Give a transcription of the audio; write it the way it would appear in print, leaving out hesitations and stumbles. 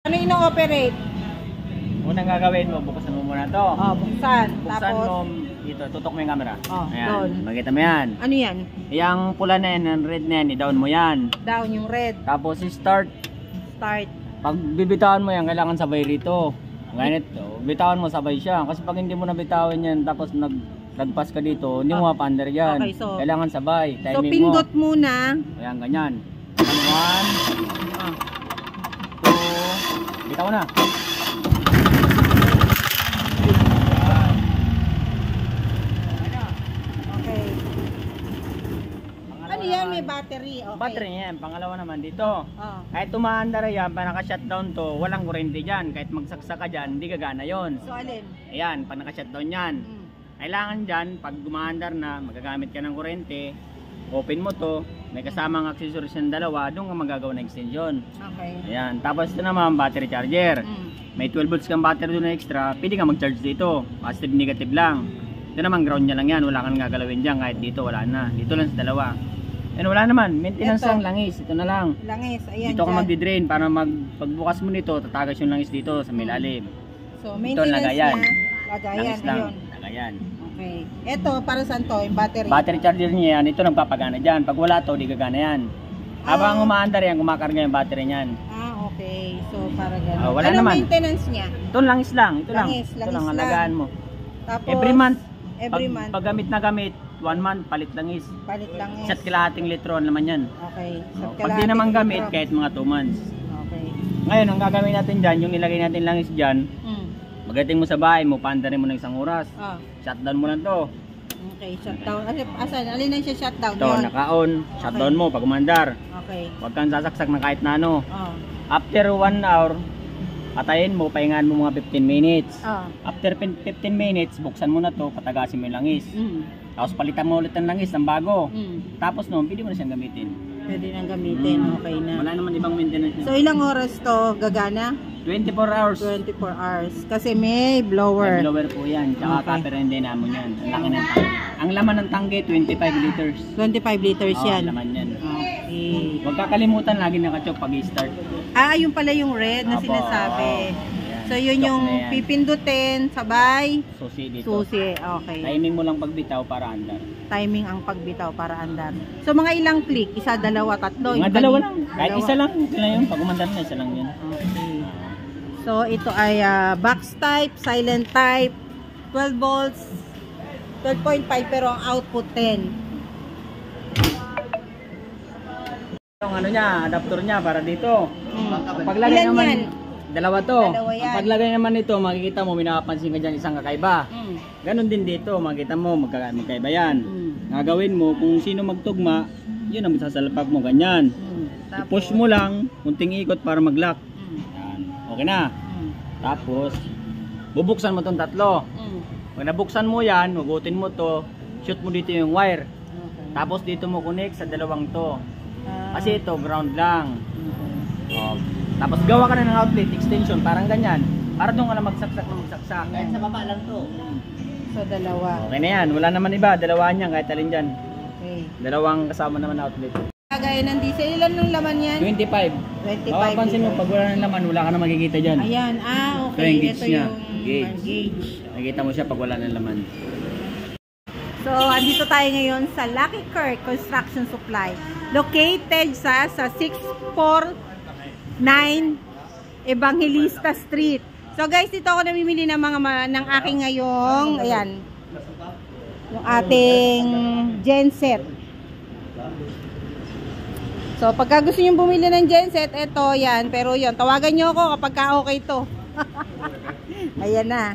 Ano ino-operate? Unang gagawin mo, buksan mo muna to. Oh, buksan. Buksan Tapos, mo dito, tutok mo yung camera. Oh, ayan, doon. makita mo yan. Ano yan? Yung pula na yan, yung red na yan, i-down mo yan. Down yung red. Tapos start. Start. Pag bibitawan mo yan, kailangan sabay rito. Ganit, bitawan mo sabay siya. Kasi pag hindi mo nabitawan yan, tapos nagpas ka dito, hindi mo mapaandar yan. Okay, so, kailangan sabay. Timing so pindot mo. muna. Ayan, ganyan. 1, 2, bitaw na. Okay. Ano yan? May battery. Okay. Battery yan. Pangalawa naman dito. Oh. Kahit tumaandar yan, pa naka-shutdown to, walang kurente dyan. Kahit magsaksa ka dyan, hindi gagana yon. So alin? Ayan, pag naka-shutdown yan. Kailangan dyan, pag gumaandar na, magagamit ka ng kurente, open mo to, may kasamang accessories ng dalawa, doon ka magagawa ng extension. Okay. Ayan, tapos ito naman, battery charger. May 12 volts kang battery doon na extra, pwede ka mag-charge dito. Positive, negative lang. Ito naman, ground nya lang yan, wala kang gagalawin dyan, kahit dito wala na. Dito lang sa dalawa. And wala naman, maintenance lang, langis, ito na lang. Langis, ayan. Dito ka magdi-drain para pagbukas mo nito, tatagas yung langis dito sa may lalim. So, maintenance lagayan. niya, lagayan, Langis lang, ayun. lagayan. Okay. Ito, para saan to? Yung battery? Battery charger niya yan, ito nagpapagana dyan. Pag wala to, di gagana yan. Habang umaandar yan, kumakarga yung battery niyan. Okay. So, para gano'n. Wala Anong naman. maintenance niya? Ito langis lang, ito Langis, lang. Ito langis lang, lang. alagaan mo. Tapos, Every month, every month, pag gamit na gamit, 1 month, palit langis. palit langis. Isa't kalahating litro naman yan. Okay. So, Pag di naman gamit, kahit mga 2 months. Okay. Ngayon, ang gagawin natin dyan, yung ilagay natin langis dyan, Mm. magating mo sa bahay mo, paandarin mo ng 1 oras. Oh. Shutdown mo lang to. Okay, shutdown. Asan? Alin na siya shutdown? Ito, Yun. naka-on. Shutdown mo pag umandar. Okay. Huwag kang sasaksak na kahit na ano. Oh. After 1 hour, patayin mo, pahingaan mo mga 15 minutes. Oh. After 15 minutes, buksan mo na to, patagasin mo yung langis. Mm. Tapos palitan mo ulit ng langis ng bago. Mm. Tapos no, pwede mo na siyang gamitin. Pwede nang gamitin. Okay na. Wala naman ibang maintenance. So, ilang oras to gagana? 24 hours. 24 hours. Kasi may May blower. blower po yan. Tsaka Okay. copper and dynamo yan. Ang laki ng tangke. Ang laman ng tangke, 25 liters. 25 liters Oo, yan. laman yan. Okay. Huwag kakalimutan lagi nakachok pag i-start. Yung pala yung red na Apo, sinasabi. oo. Yan. So, yun Chok yung na yan. pipindutin, sabay, Susi dito. susi. Okay. Timing mo lang pagbitaw para andar. Timing ang pagbitaw para andar. So, mga ilang click? Isa, dalawa, tatlo? Mga Yung dalawa kanina- lang. Kahit dalawa. isa lang. Ito na yun. Pag umandar na, isa lang yun. Okay. So, ito ay box type, silent type, 12 volts, 12.5 pero ang output 10. Yung ano niya, adapter niya para dito. Ang paglagay Ilan naman, yan? dalawa to. Dalawa yan. Ang paglagay naman nito, makikita mo, may nakapansin ka dyan isang kakaiba. Mm. Ganon din dito, makikita mo, magkaiba yan. Mm. Gagawin mo, kung sino magtugma, yun ang sasalpak mo, ganyan. Mm. I-push mo lang, kunting ikot para mag-lock. Mm. Yan. Okay na. Mm. Tapos, bubuksan mo itong tatlo. Mm. Pag nabuksan mo yan, hugutin mo to, shoot mo dito yung wire. Okay. Tapos dito mo connect sa dalawang to. Ah, Kasi ito, ground lang. okay. Oh. Tapos gawa ka na ng outlet, extension, parang ganyan. Para doon ka na magsaksak na magsaksak. Kahit sa baba lang to. So, dalawa. Okay na yan, wala naman iba, dalawaan yan, kahit alin dyan. Okay. Dalawang kasama naman na outlet. Kagaya ng diesel, ilan ng laman yan? 25. 25 Mapapansin mo, liters. pag wala ng laman, wala ka na makikita dyan. Ayan, Ito okay. yung gauge Ito niya. yung Gauge. gauge. Nakikita mo siya pag wala ng laman. So, andito tayo ngayon sa Lucky Kirk Construction Supply. Located sa 649 Evangelista Street. So, guys, dito ako namimili ng ng aking ngayong, ayan, yung ating genset. So, pagka gusto nyo bumili ng genset, eto, yan. Pero yun, tawagan nyo ako kapag ka okay to. Ayan na.